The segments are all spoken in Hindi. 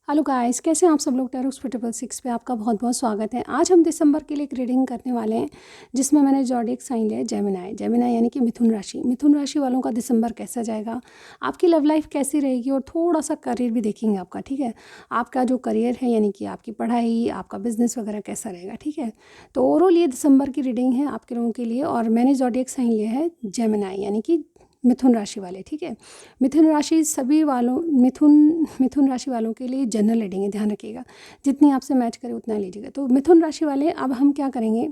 हेलो गाइस, कैसे हैं आप सब लोग। टैरो स्पिरिटेबल 6 पे आपका बहुत बहुत स्वागत है। आज हम दिसंबर के लिए एक रीडिंग करने वाले हैं जिसमें मैंने ज़ोडिएक साइन लिया है जेमिनाई यानी कि मिथुन राशि वालों का दिसंबर कैसा जाएगा, आपकी लव लाइफ कैसी रहेगी और थोड़ा सा करियर भी देखेंगे आपका। ठीक है, आपका जो करियर है यानी कि आपकी पढ़ाई, आपका बिजनेस वगैरह कैसा रहेगा। ठीक है, तो ओवरऑल ये दिसंबर की रीडिंग है आपके लोगों के लिए। और मैंने ज़ोडिएक साइन लिया है जेमिनाई यानी कि मिथुन राशि वाले। ठीक है, मिथुन राशि सभी वालों मिथुन राशि वालों के लिए जनरल रीडिंग है, ध्यान रखिएगा। जितनी आपसे मैच करे उतना लीजिएगा। तो मिथुन राशि वाले, अब हम क्या करेंगे,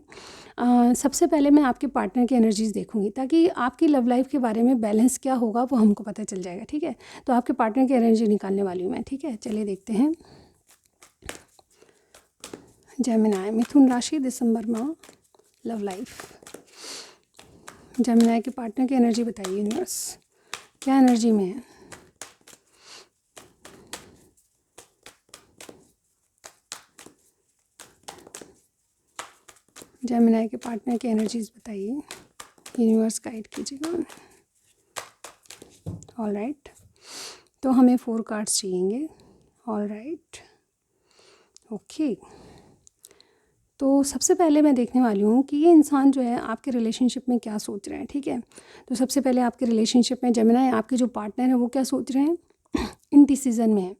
सबसे पहले मैं आपके पार्टनर की एनर्जीज देखूंगी ताकि आपकी लव लाइफ के बारे में बैलेंस क्या होगा वो हमको पता चल जाएगा। ठीक है, तो आपके पार्टनर की एनर्जी निकालने वाली हूँ मैं। ठीक है, चलिए देखते हैं। जेमिनाई मिथुन राशि दिसंबर माह लव लाइफ। जेमिनाई के पार्टनर की एनर्जी बताइए यूनिवर्स, क्या एनर्जी में है। जेमिनाई के पार्टनर की एनर्जीज बताइए, यूनिवर्स गाइड कीजिएगा। ऑल राइट, तो हमें 4 कार्ड्स चाहिएंगे। All right, okay. तो सबसे पहले मैं देखने वाली हूँ कि ये इंसान जो है आपके रिलेशनशिप में क्या सोच रहे हैं। ठीक है, तो सबसे पहले आपके रिलेशनशिप में जेमिनाई आपके जो पार्टनर है वो क्या सोच रहे हैं। इनडिसीजन में है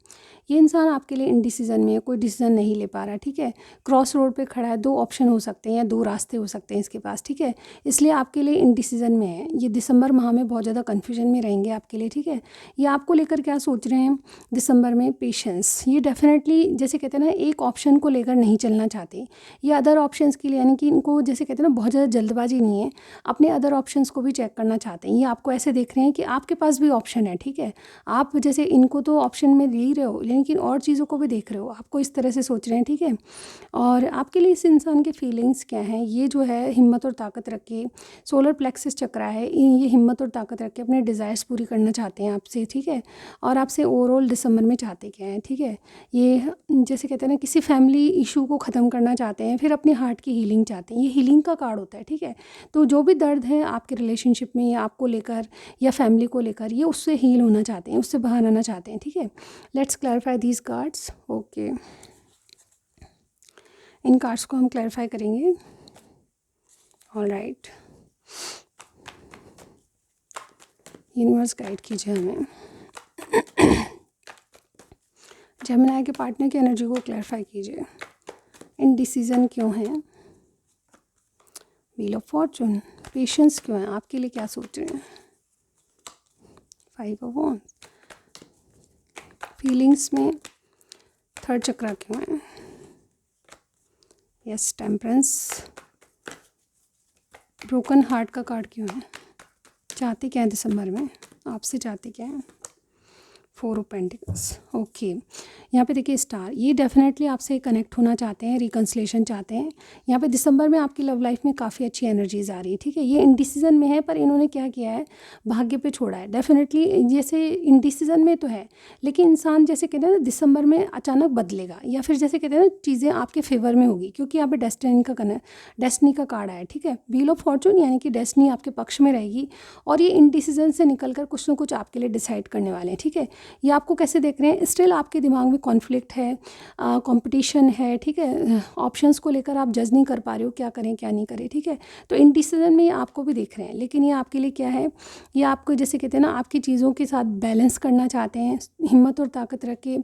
ये इंसान आपके लिए, इनडिसीजन में है, कोई डिसीजन नहीं ले पा रहा। ठीक है, क्रॉस रोड पे खड़ा है, 2 ऑप्शन हो सकते हैं या 2 रास्ते हो सकते हैं इसके पास। ठीक है, इसलिए आपके लिए इनडिसीजन में है। ये दिसंबर माह में बहुत ज़्यादा कन्फ्यूजन में रहेंगे आपके लिए। ठीक है, ये आपको लेकर क्या सोच रहे हैं दिसंबर में, पेशेंस। ये डेफिनेटली जैसे कहते हैं ना, एक ऑप्शन को लेकर नहीं चलना चाहते, ये अदर ऑप्शंस के लिए, यानी कि इनको जैसे कहते हैं ना बहुत ज़्यादा जल्दबाजी नहीं है, अपने अदर ऑप्शंस को भी चेक करना चाहते हैं। ये आपको ऐसे देख रहे हैं कि आपके पास भी ऑप्शन है। ठीक है, आप जैसे इनको तो ऑप्शन में ले ही रहे हो लेकिन और चीज़ों को भी देख रहे हो, आपको इस तरह से सोच रहे हैं। ठीक है, और आपके लिए इस इंसान के फीलिंग्स क्या हैं, ये जो है हिम्मत और ताकत रख के, सोलर प्लेक्सस चक्रा है, ये हिम्मत और ताकत रख के अपने डिज़ायर्स पूरी करना चाहते हैं आपसे। ठीक है, और आपसे ओवरऑल दिसंबर में चाहते क्या हैं। ठीक है, ये जैसे कहते हैं ना, किसी फैमिली इशू को ख़त्म करना चाहते हैं, फिर अपने हार्ट की हीलिंग चाहते हैं। ये हीलिंग का कार्ड होता है। ठीक है, तो जो भी दर्द है आपके रिलेशनशिप में या आपको लेकर या फैमिली को लेकर, ये उससे हील होना चाहते हैं, उससे बाहर आना चाहते हैं। ठीक है, let's clarify these cards. Okay, in cards को हम क्लैरिफाई करेंगे। ऑल राइट, यूनिवर्स गाइड कीजिए हमें। जेमिनाई के पार्टनर की एनर्जी को क्लैरिफाई कीजिए। इनडिसीजन क्यों है, व्हील ऑफ फॉर्चून, पेशेंस क्यों है, आपके लिए क्या सोच रहे हैं, 5 ऑफ वॉन्ड्स, फीलिंग्स में थर्ड चक्रा क्यों है, यस टेम्परेंस, ब्रोकन हार्ट का कार्ड क्यों है, चाहते क्या है दिसंबर में, आपसे चाहते क्या है, 4 ऑफ पेंटिकल्स। ओके, यहाँ पे देखिए स्टार, ये डेफिनेटली आपसे कनेक्ट होना चाहते हैं, रिकन्सिलेशन चाहते हैं। यहाँ पे दिसंबर में आपकी लव लाइफ में काफ़ी अच्छी एनर्जीज आ रही है। ठीक है, ये इनडिसीजन में है पर इन्होंने क्या किया है, भाग्य पे छोड़ा है। डेफिनेटली जैसे इनडिसीजन में तो है लेकिन इंसान जैसे कहते हैं ना दिसंबर में अचानक बदलेगा, या फिर जैसे कहते हैं ना चीज़ें आपके फेवर में होगी, क्योंकि यहाँ पे डेस्टिनी का कार्ड आया। ठीक है, व्हील ऑफ फॉर्चून यानी कि डेस्टिनी आपके पक्ष में रहेगी और ये इनडिसीजन से निकल कर कुछ ना कुछ आपके लिए डिसाइड करने वाले हैं। ठीक है, ये आपको कैसे देख रहे हैं, स्टिल आपके दिमाग में कॉन्फ्लिक्ट है, कंपटीशन है। ठीक है, ऑप्शंस को लेकर आप जज नहीं कर पा रहे हो, क्या करें क्या नहीं करें। ठीक है, तो इन डिसीजन में ये आपको भी देख रहे हैं, लेकिन ये आपके लिए क्या है, ये आपको जैसे कहते हैं ना आपकी चीज़ों के साथ बैलेंस करना चाहते हैं, हिम्मत और ताकत रख के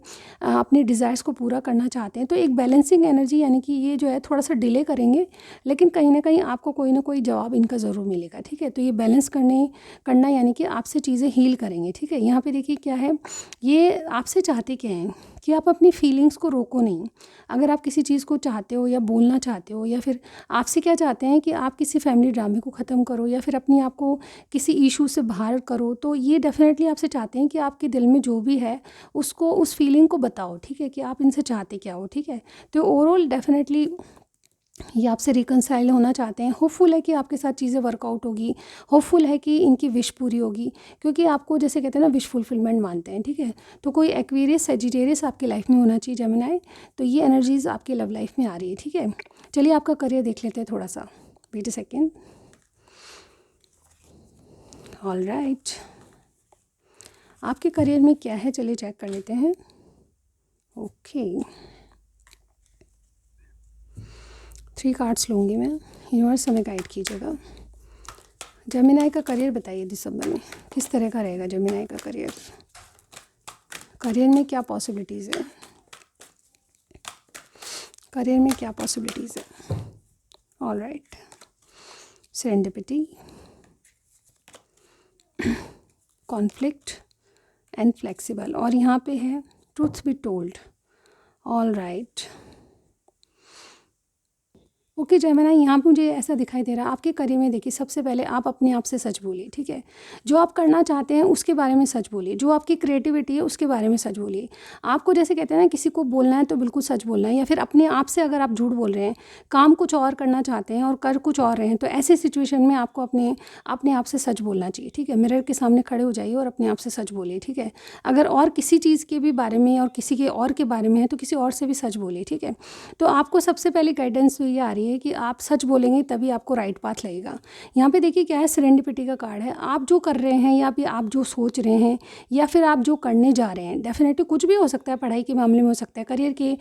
अपने डिज़ायर्स को पूरा करना चाहते हैं। तो एक बैलेंसिंग एनर्जी, यानी कि ये जो है थोड़ा सा डिले करेंगे लेकिन कहीं ना कहीं आपको कोई ना कोई जवाब इनका ज़रूर मिलेगा। ठीक है, तो ये बैलेंस करना यानी कि आपसे चीज़ें हील करेंगे। ठीक है, यहाँ पे देखिए क्या है, ये आपसे चाहते क्या हैं कि आप अपनी फीलिंग्स को रोको नहीं। अगर आप किसी चीज़ को चाहते हो या बोलना चाहते हो, या फिर आपसे क्या चाहते हैं कि आप किसी फैमिली ड्रामे को ख़त्म करो या फिर अपने आप को किसी इशू से बाहर करो, तो ये डेफिनेटली आपसे चाहते हैं कि आपके दिल में जो भी है उसको, उस फीलिंग को बताओ। ठीक है, कि आप इनसे चाहते क्या हो। ठीक है, तो ओवरऑल डेफिनेटली ये आपसे रिकनसाइल होना चाहते हैं। होपफुल है कि आपके साथ चीज़ें वर्कआउट होगी, होपफुल है कि इनकी विश पूरी होगी, क्योंकि आपको जैसे कहते हैं ना विश फुलफिलमेंट मानते हैं। ठीक है, तो कोई एक्वेरियस सेजिटेरियस आपकी लाइफ में होना चाहिए जेमिनाई। तो ये एनर्जीज़ आपकी लव लाइफ में आ रही है। ठीक है, चलिए आपका करियर देख लेते हैं थोड़ा सा, wait a second. All right, आपके करियर में क्या है, चलिए चेक कर लेते हैं। ओके 3 कार्ड्स लूँगी मैं, यूनिवर्स हमें गाइड कीजिएगा। जेमिनी का करियर बताइए दिसंबर में किस तरह का रहेगा। जेमिनी का करियर, करियर में क्या पॉसिबिलिटीज़ है, करियर में क्या पॉसिबिलिटीज़ है। All right, serendipity, conflict and flexible, और यहाँ पे है truth be told. All right, okay Gemini, यहाँ पे मुझे ऐसा दिखाई दे रहा है आपके करियर में। देखिए सबसे पहले आप अपने आप से सच बोलिए, ठीक है। जो आप करना चाहते हैं उसके बारे में सच बोलिए, जो आपकी क्रिएटिविटी है उसके बारे में सच बोलिए। आपको जैसे कहते हैं ना, किसी को बोलना है तो बिल्कुल सच बोलना है, या फिर अपने आप से अगर आप झूठ बोल रहे हैं, काम कुछ और करना चाहते हैं और कर कुछ और रहे हैं, तो ऐसे सिचुएशन में आपको अपने आप से सच बोलना चाहिए, ठीक है। मिरर के सामने खड़े हो जाइए और अपने आप से सच बोलिए, ठीक है। अगर और किसी चीज़ के भी बारे में और किसी के और के बारे में है तो किसी और से भी सच बोलिए, ठीक है। तो आपको सबसे पहले गाइडेंस ये आ रही है कि आप सच बोलेंगे तभी आपको राइट पाथ लगेगा। यहाँ पे देखिए क्या है, सेरेंडिपिटी का कार्ड है। आप जो कर रहे हैं या फिर आप जो सोच रहे हैं या फिर आप जो करने जा रहे हैं, डेफिनेटली कुछ भी हो सकता है, पढ़ाई के मामले में हो सकता है, करियर के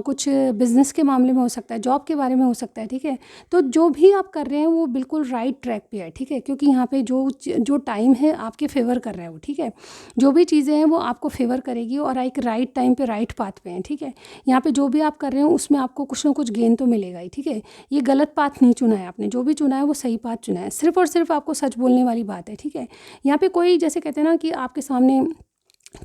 कुछ बिजनेस के मामले में हो सकता है, जॉब के बारे में हो सकता है, ठीक है। तो जो भी आप कर रहे हैं वो बिल्कुल राइट ट्रैक पे है, ठीक है, क्योंकि यहाँ पे जो टाइम है आपके फेवर कर रहा है वो, ठीक है। जो भी चीज़ें हैं वो आपको फेवर करेगी और एक राइट टाइम पे राइट पाथ पे हैं, ठीक है। यहाँ पे जो भी आप कर रहे हो उसमें आपको कुछ ना कुछ गेन तो मिलेगा ही, ठीक है। ये गलत पाथ नहीं चुना है आपने, जो भी चुना है वो सही पाथ चुना है। सिर्फ और सिर्फ आपको सच बोलने वाली बात है, ठीक है। यहाँ पे कोई जैसे कहते हैं ना कि आपके सामने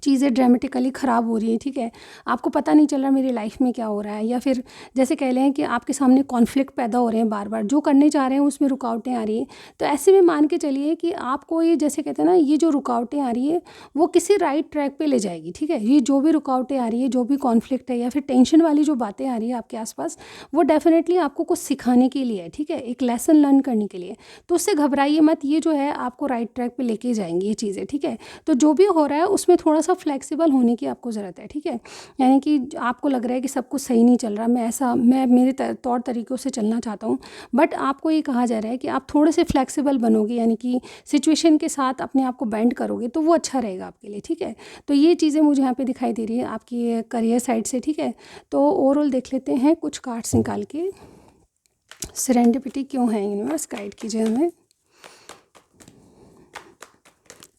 चीज़ें ड्रामेटिकली ख़राब हो रही हैं, ठीक है। आपको पता नहीं चल रहा मेरी लाइफ में क्या हो रहा है, या फिर जैसे कह लें कि आपके सामने कॉन्फ्लिक्ट पैदा हो रहे हैं, बार बार जो करने जा रहे हैं उसमें रुकावटें आ रही हैं। तो ऐसे में मान के चलिए कि आपको ये जैसे कहते हैं ना, ये जो रुकावटें आ रही है वो किसी राइट ट्रैक पे ले जाएगी, ठीक है। ये जो भी रुकावटें आ रही है, जो भी कॉन्फ्लिक्ट है या फिर टेंशन वाली जो बातें आ रही है आपके आसपास, वो डेफिनेटली आपको कुछ सिखाने के लिए है, ठीक है, एक लेसन लर्न करने के लिए। तो उससे घबराइए मत, ये जो है आपको राइट ट्रैक पे लेके जाएंगी ये चीज़ें, ठीक है। तो जो भी हो रहा है उसमें थोड़ा सा फ्लेक्सिबल होने की आपको ज़रूरत है, ठीक है। यानी कि आपको लग रहा है कि सब कुछ सही नहीं चल रहा, मैं मेरे तौर तरीक़ों से चलना चाहता हूँ, बट आपको ये कहा जा रहा है कि आप थोड़े से फ्लेक्सिबल बनोगे, यानी कि सिचुएशन के साथ अपने आप को बेंड करोगे तो वो अच्छा रहेगा आपके लिए, ठीक है। तो ये चीज़ें मुझे यहाँ पे दिखाई दे रही है आपकी करियर साइड से, ठीक है। तो ओवरऑल देख लेते हैं कुछ कार्ड्स निकाल के। सेरेंडिपिटी क्यों है, यूनिवर्स गाइड कीजिए हमें।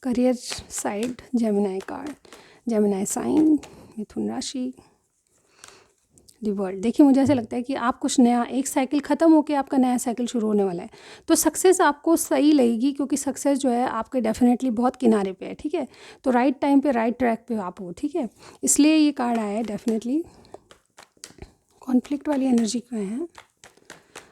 Career side Gemini card, Gemini sign, मिथुन राशि, दी वर्ल्ड। देखिए मुझे ऐसा लगता है कि आप कुछ नया, एक साइकिल ख़त्म होकर आपका नया साइकिल शुरू होने वाला है। तो सक्सेस आपको सही लगेगी, क्योंकि सक्सेस जो है आपके डेफिनेटली बहुत किनारे पे है, ठीक है। तो राइट टाइम पे राइट ट्रैक पे आप हो, ठीक है, इसलिए ये कार्ड आया है डेफिनेटली। कॉन्फ्लिक्ट वाली एनर्जी क्या है,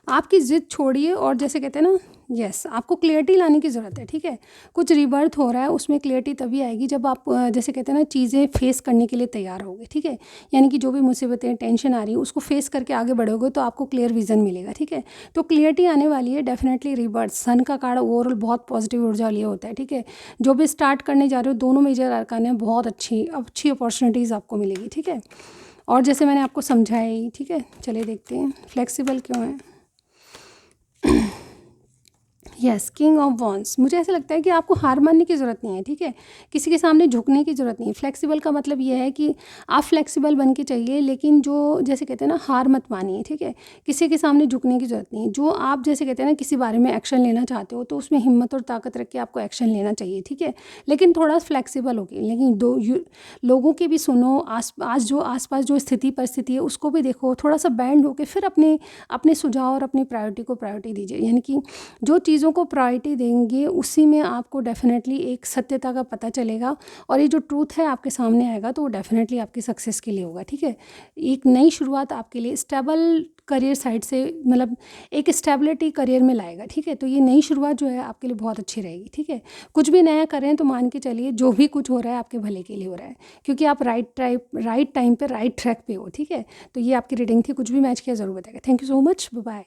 आपकी ज़िद छोड़िए और जैसे कहते हैं ना, यस आपको क्लियरिटी लाने की ज़रूरत है, ठीक है। कुछ रिबर्थ हो रहा है, उसमें क्लियरिटी तभी आएगी जब आप जैसे कहते हैं ना चीज़ें फेस करने के लिए तैयार होगे, ठीक है। यानी कि जो भी मुसीबतें टेंशन आ रही है उसको फेस करके आगे बढ़ोगे तो आपको क्लियर विजन मिलेगा, ठीक है। तो क्लियरिटी आने वाली है डेफिनेटली। रिबर्थ, सन का कार्ड ओवरऑल बहुत पॉजिटिव ऊर्जा लिए होता है, ठीक है। जो भी स्टार्ट करने जा रहे हो, दोनों मेजर अरकान है, बहुत अच्छी अपॉर्चुनिटीज़ आपको मिलेगी, ठीक है। और जैसे मैंने आपको समझाया ही, ठीक है। चलिए देखते हैं फ्लेक्सिबल क्यों है। Yes, king of wands. मुझे ऐसा लगता है कि आपको हार मानने की ज़रूरत नहीं है, ठीक है। किसी के सामने झुकने की ज़रूरत नहीं है। फ्लेक्सिबल का मतलब ये है कि आप फ्लेक्सिबल बन के चाहिए, लेकिन जो जैसे कहते हैं ना, हार मत मानिए, ठीक है। किसी के सामने झुकने की ज़रूरत नहीं है। जो आप जैसे कहते हैं ना किसी बारे में एक्शन लेना चाहते हो तो उसमें हिम्मत और ताकत रख के आपको एक्शन लेना चाहिए, ठीक है। लेकिन थोड़ा फ्लेक्सिबल होगी, लेकिन लोगों की भी सुनो, आसपास जो स्थिति परिस्थिति है उसको भी देखो, थोड़ा सा बैंड होकर फिर अपने सुझाव और अपनी प्रायोरिटी को प्रायोरिटी दीजिए। यानी कि जो चीज़ों को प्रायोरिटी देंगे उसी में आपको डेफिनेटली एक सत्यता का पता चलेगा, और ये जो ट्रूथ है आपके सामने आएगा तो वो डेफिनेटली आपकी सक्सेस के लिए होगा, ठीक है। एक नई शुरुआत आपके लिए स्टेबल करियर साइड से, मतलब एक स्टेबिलिटी करियर में लाएगा, ठीक है। तो ये नई शुरुआत जो है आपके लिए बहुत अच्छी रहेगी, ठीक है। कुछ भी नया करें तो मान के चलिए जो भी कुछ हो रहा है आपके भले के लिए हो रहा है, क्योंकि आप राइट टाइम पे राइट ट्रैक पे हो, ठीक है। तो ये आपकी रीडिंग थी, कुछ भी मैच किया ज़रूर बताएगा। Thank you so much, bye.